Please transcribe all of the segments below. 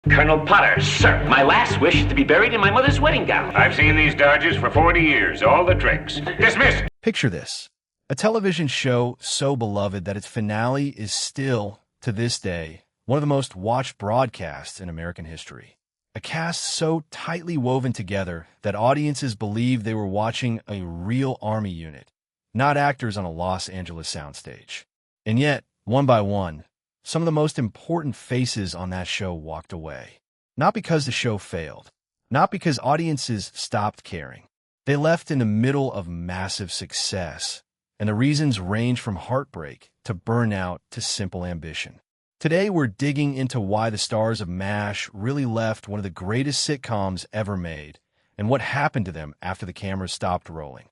Colonel Potter, sir, my last wish is to be buried in my mother's wedding gown. I've seen these Dodgers for 40 years, all the tricks. Dismissed! Picture this. A television show so beloved that its finale is still, to this day, one of the most watched broadcasts in American history. A cast so tightly woven together that audiences believed they were watching a real army unit, not actors on a Los Angeles soundstage. And yet, one by one, some of the most important faces on that show walked away. Not because the show failed, not because audiences stopped caring. They left in the middle of massive success, and the reasons range from heartbreak to burnout to simple ambition. Today, we're digging into why the stars of MASH really left one of the greatest sitcoms ever made, and what happened to them after the cameras stopped rolling.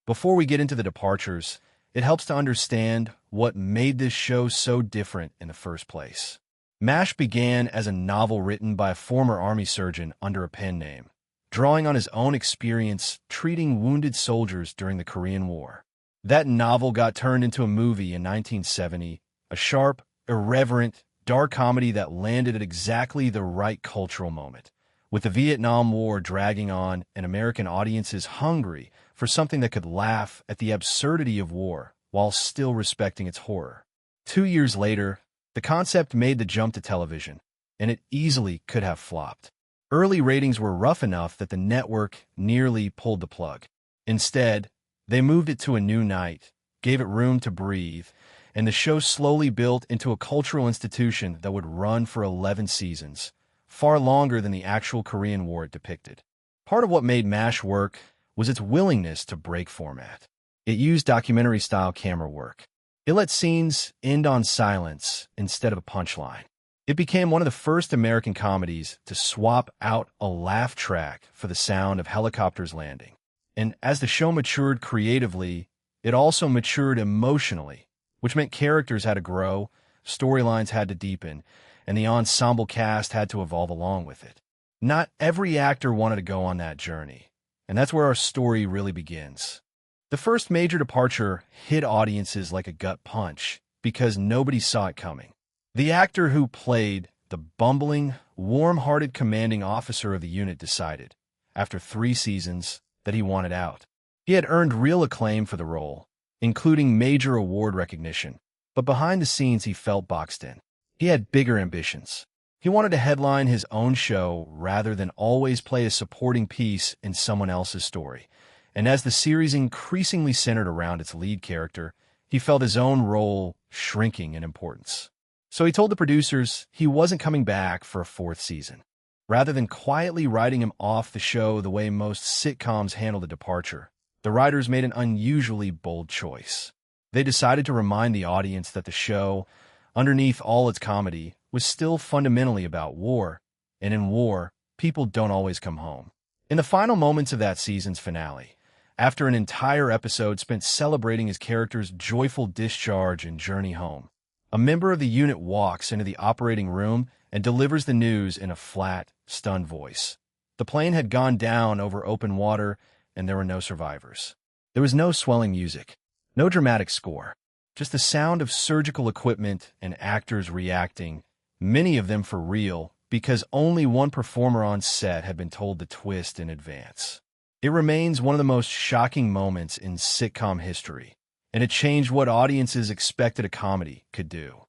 Before we get into the departures, it helps to understand what made this show so different in the first place. MASH began as a novel written by a former Army surgeon under a pen name, drawing on his own experience treating wounded soldiers during the Korean War. That novel got turned into a movie in 1970, a sharp, irreverent, dark comedy that landed at exactly the right cultural moment, with the Vietnam War dragging on and American audiences hungry for something that could laugh at the absurdity of war while still respecting its horror. 2 years later, the concept made the jump to television, and it easily could have flopped. Early ratings were rough enough that the network nearly pulled the plug. Instead, they moved it to a new night, gave it room to breathe, and the show slowly built into a cultural institution that would run for 11 seasons, far longer than the actual Korean War it depicted. Part of what made MASH work was its willingness to break format. It used documentary-style camera work. It let scenes end on silence instead of a punchline. It became one of the first American comedies to swap out a laugh track for the sound of helicopters landing. And as the show matured creatively, it also matured emotionally, which meant characters had to grow, storylines had to deepen, and the ensemble cast had to evolve along with it. Not every actor wanted to go on that journey, and that's where our story really begins. The first major departure hit audiences like a gut punch because nobody saw it coming. The actor who played the bumbling, warm-hearted commanding officer of the unit decided, after 3 seasons, that he wanted out. He had earned real acclaim for the role, including major award recognition, but behind the scenes he felt boxed in. He had bigger ambitions. He wanted to headline his own show rather than always play a supporting piece in someone else's story. And as the series increasingly centered around its lead character, he felt his own role shrinking in importance. So he told the producers he wasn't coming back for a 4th season. Rather than quietly writing him off the show the way most sitcoms handle the departure, the writers made an unusually bold choice. They decided to remind the audience that the show, underneath all its comedy, was still fundamentally about war, and in war, people don't always come home. In the final moments of that season's finale, after an entire episode spent celebrating his character's joyful discharge and journey home, a member of the unit walks into the operating room and delivers the news in a flat, stunned voice. The plane had gone down over open water, and there were no survivors. There was no swelling music, no dramatic score, just the sound of surgical equipment and actors reacting, many of them for real, because only one performer on set had been told the twist in advance. It remains one of the most shocking moments in sitcom history, and it changed what audiences expected a comedy could do.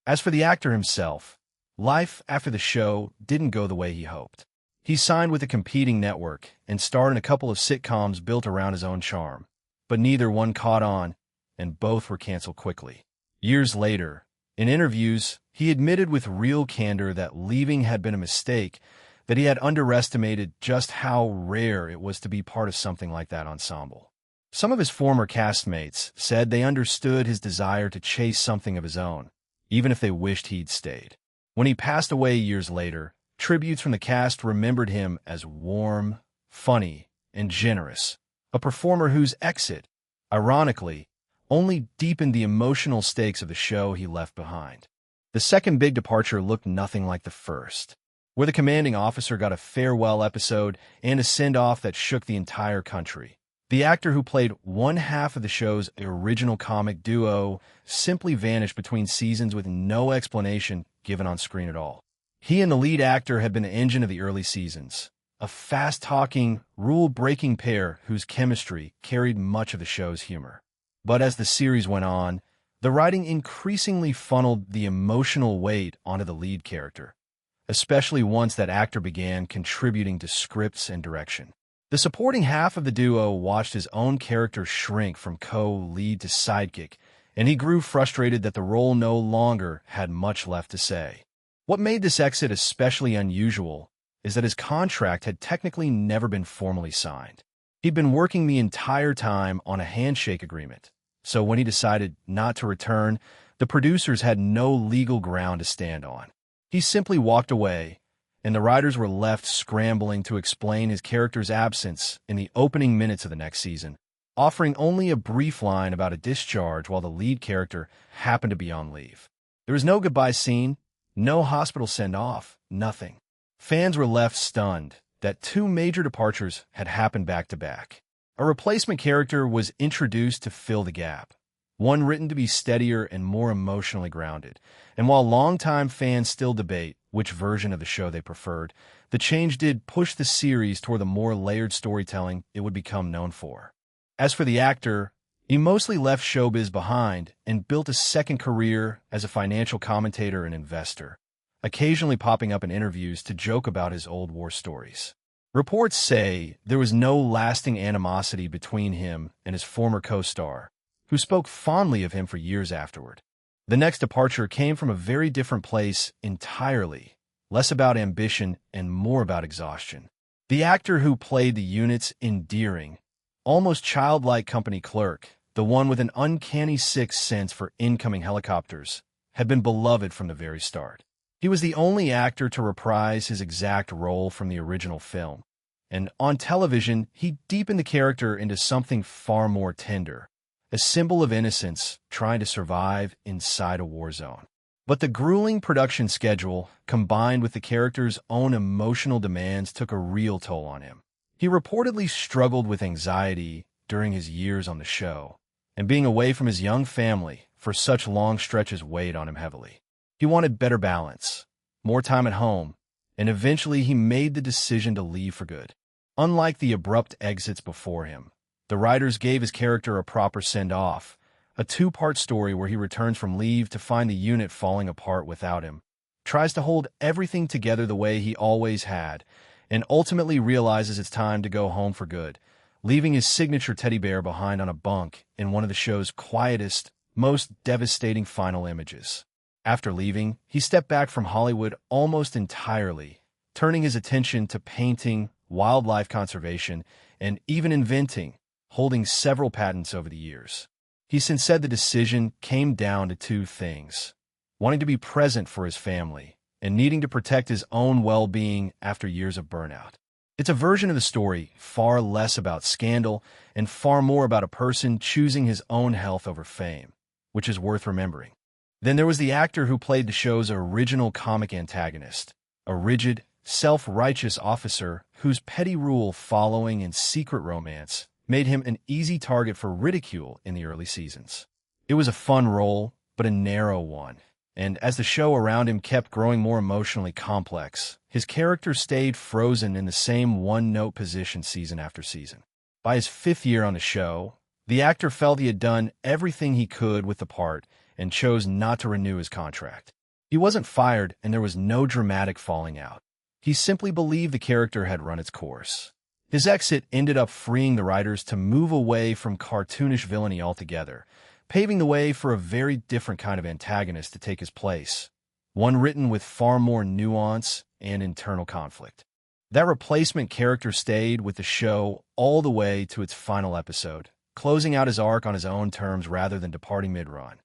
As for the actor himself, life after the show didn't go the way he hoped. He signed with a competing network and starred in a couple of sitcoms built around his own charm, but neither one caught on, and both were canceled quickly. Years later, in interviews, he admitted with real candor that leaving had been a mistake, that he had underestimated just how rare it was to be part of something like that ensemble. Some of his former castmates said they understood his desire to chase something of his own, even if they wished he'd stayed. When he passed away years later, tributes from the cast remembered him as warm, funny, and generous, a performer whose exit, ironically, only deepened the emotional stakes of the show he left behind. The second big departure looked nothing like the first, where the commanding officer got a farewell episode and a send-off that shook the entire country. The actor who played one half of the show's original comic duo simply vanished between seasons with no explanation given on screen at all. He and the lead actor had been the engine of the early seasons, a fast-talking, rule-breaking pair whose chemistry carried much of the show's humor. But as the series went on, the writing increasingly funneled the emotional weight onto the lead character, especially once that actor began contributing to scripts and direction. The supporting half of the duo watched his own character shrink from co-lead to sidekick, and he grew frustrated that the role no longer had much left to say. What made this exit especially unusual is that his contract had technically never been formally signed. He'd been working the entire time on a handshake agreement, so when he decided not to return, the producers had no legal ground to stand on. He simply walked away, and the writers were left scrambling to explain his character's absence in the opening minutes of the next season, offering only a brief line about a discharge while the lead character happened to be on leave. There was no goodbye scene, no hospital send-off, nothing. Fans were left stunned that two major departures had happened back-to-back. A replacement character was introduced to fill the gap, one written to be steadier and more emotionally grounded. And while longtime fans still debate which version of the show they preferred, the change did push the series toward the more layered storytelling it would become known for. As for the actor, he mostly left showbiz behind and built a second career as a financial commentator and investor, occasionally popping up in interviews to joke about his old war stories. Reports say there was no lasting animosity between him and his former co-star, who spoke fondly of him for years afterward. The next departure came from a very different place entirely, less about ambition and more about exhaustion. The actor who played the unit's endearing, almost childlike company clerk, the one with an uncanny sixth sense for incoming helicopters, had been beloved from the very start. He was the only actor to reprise his exact role from the original film, and on television, he deepened the character into something far more tender, a symbol of innocence trying to survive inside a war zone. But the grueling production schedule, combined with the character's own emotional demands, took a real toll on him. He reportedly struggled with anxiety during his years on the show, and being away from his young family for such long stretches weighed on him heavily. He wanted better balance, more time at home, and eventually he made the decision to leave for good. Unlike the abrupt exits before him, the writers gave his character a proper send-off, a two-part story where he returns from leave to find the unit falling apart without him, tries to hold everything together the way he always had, and ultimately realizes it's time to go home for good, leaving his signature teddy bear behind on a bunk in one of the show's quietest, most devastating final images. After leaving, he stepped back from Hollywood almost entirely, turning his attention to painting, wildlife conservation, and even inventing, holding several patents over the years. He since said the decision came down to two things: wanting to be present for his family and needing to protect his own well-being after years of burnout. It's a version of the story far less about scandal and far more about a person choosing his own health over fame, which is worth remembering. Then there was the actor who played the show's original comic antagonist, a rigid, self-righteous officer whose petty rule following and secret romance made him an easy target for ridicule in the early seasons. It was a fun role, but a narrow one, and as the show around him kept growing more emotionally complex, his character stayed frozen in the same one-note position season after season. By his fifth year on the show, the actor felt he had done everything he could with the part and chose not to renew his contract. He wasn't fired, and there was no dramatic falling out. He simply believed the character had run its course. His exit ended up freeing the writers to move away from cartoonish villainy altogether, paving the way for a very different kind of antagonist to take his place, one written with far more nuance and internal conflict. That replacement character stayed with the show all the way to its final episode, closing out his arc on his own terms rather than departing mid-run.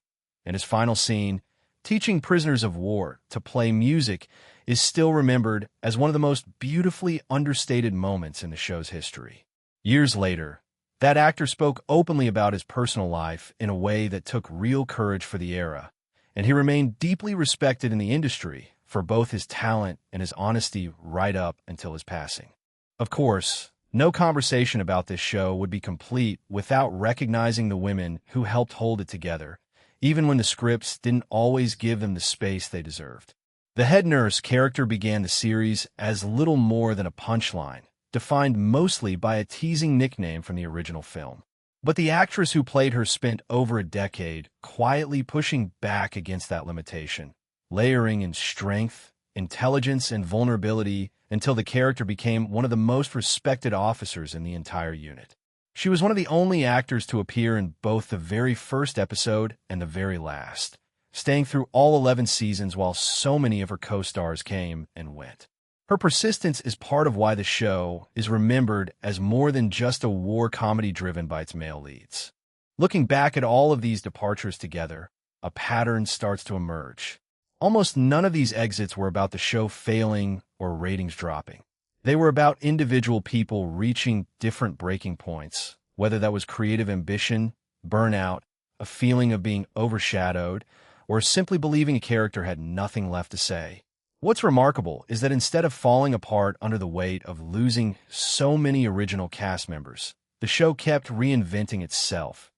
And his final scene, teaching prisoners of war to play music, is still remembered as one of the most beautifully understated moments in the show's history. Years later, that actor spoke openly about his personal life in a way that took real courage for the era, and he remained deeply respected in the industry for both his talent and his honesty right up until his passing. Of course, no conversation about this show would be complete without recognizing the women who helped hold it together, even when the scripts didn't always give them the space they deserved. The head nurse character began the series as little more than a punchline, defined mostly by a teasing nickname from the original film. But the actress who played her spent over a decade quietly pushing back against that limitation, layering in strength, intelligence, and vulnerability until the character became one of the most respected officers in the entire unit. She was one of the only actors to appear in both the very first episode and the very last, staying through all 11 seasons while so many of her co-stars came and went. Her persistence is part of why the show is remembered as more than just a war comedy driven by its male leads. Looking back at all of these departures together, a pattern starts to emerge. Almost none of these exits were about the show failing or ratings dropping. They were about individual people reaching different breaking points, whether that was creative ambition, burnout, a feeling of being overshadowed, or simply believing a character had nothing left to say. What's remarkable is that instead of falling apart under the weight of losing so many original cast members, the show kept reinventing itself,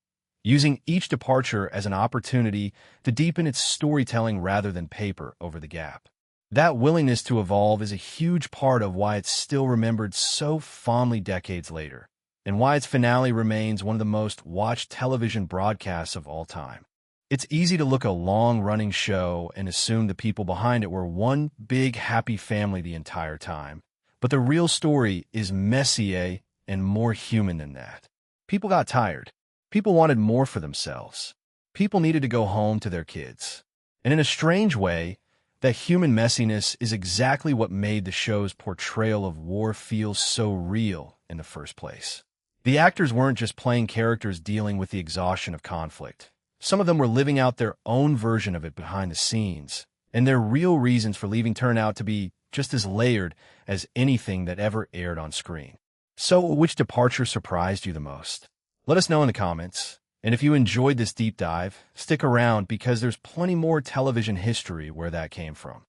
using each departure as an opportunity to deepen its storytelling rather than paper over the gap. That willingness to evolve is a huge part of why it's still remembered so fondly decades later, and why its finale remains one of the most watched television broadcasts of all time. It's easy to look at a long-running show and assume the people behind it were one big happy family the entire time, but the real story is messier and more human than that. People got tired. People wanted more for themselves. People needed to go home to their kids. And in a strange way, that human messiness is exactly what made the show's portrayal of war feel so real in the first place. The actors weren't just playing characters dealing with the exhaustion of conflict. Some of them were living out their own version of it behind the scenes, and their real reasons for leaving turned out to be just as layered as anything that ever aired on screen. So, which departure surprised you the most? Let us know in the comments. And if you enjoyed this deep dive, stick around because there's plenty more television history where that came from.